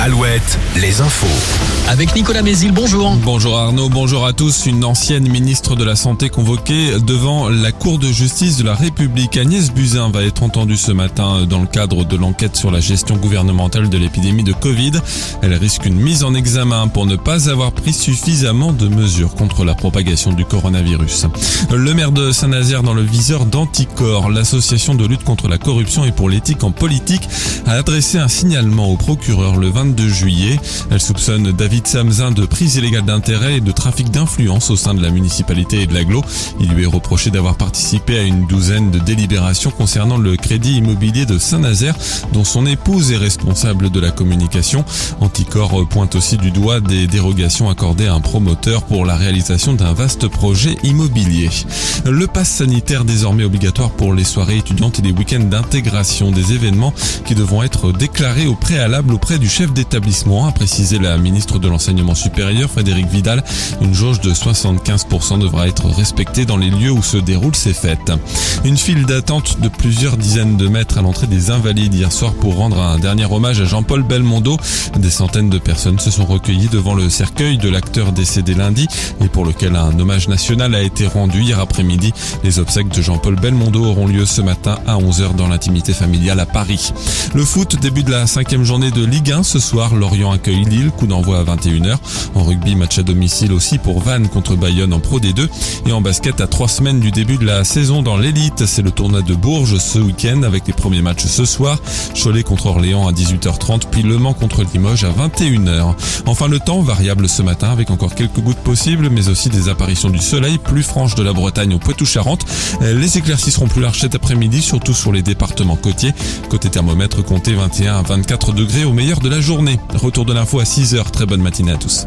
Alouette, les infos. Avec Nicolas Mézil, bonjour. Bonjour Arnaud, bonjour à tous. Une ancienne ministre de la Santé convoquée devant la Cour de justice de la République. Agnès Buzyn va être entendue ce matin dans le cadre de l'enquête sur la gestion gouvernementale de l'épidémie de Covid. Elle risque une mise en examen pour ne pas avoir pris suffisamment de mesures contre la propagation du coronavirus. Le maire de Saint-Nazaire dans le viseur d'Anticor, l'association de lutte contre la corruption et pour l'éthique en politique, a adressé un signalement au procureur le 22 juillet. Elle soupçonne David Samzin de prise illégale d'intérêt et de trafic d'influence au sein de la municipalité et de l'agglo. Il lui est reproché d'avoir participé à une douzaine de délibérations concernant le crédit immobilier de Saint-Nazaire, dont son épouse est responsable de la communication. Anticor pointe aussi du doigt des dérogations accordées à un promoteur pour la réalisation d'un vaste projet immobilier. Le pass sanitaire désormais obligatoire pour les soirées étudiantes et les week-ends d'intégration, des événements qui devront être déclarés au préalable auprès du chef d'établissement, a précisé la ministre de l'Enseignement supérieur, Frédérique Vidal. Une jauge de 75% devra être respectée dans les lieux où se déroulent ces fêtes. Une file d'attente de plusieurs dizaines de mètres à l'entrée des Invalides hier soir pour rendre un dernier hommage à Jean-Paul Belmondo. Des centaines de personnes se sont recueillies devant le cercueil de l'acteur décédé lundi et pour lequel un hommage national a été rendu hier après-midi. Les obsèques de Jean-Paul Belmondo auront lieu ce matin à 11h dans l'intimité familiale à Paris. Le foot, début de la 5e journée de Ligue 1. Ce soir, Lorient accueille Lille, coup d'envoi à 21h. En rugby, match à domicile aussi pour Vannes contre Bayonne en Pro D2. Et en basket, à 3 semaines du début de la saison dans l'élite, c'est le tournoi de Bourges ce week-end avec les premiers matchs ce soir. Cholet contre Orléans à 18h30, puis Le Mans contre Limoges à 21h. Enfin, le temps variable ce matin avec encore quelques gouttes possibles, mais aussi des apparitions du soleil plus franches de la Bretagne au Poitou-Charentes. Les éclaircies seront plus larges cet après-midi, surtout sur les départements côtiers. Côté thermomètre, comptez 21 à 24 degrés au meilleur de la journée. Retour de l'info à 6h. Très bonne matinée à tous.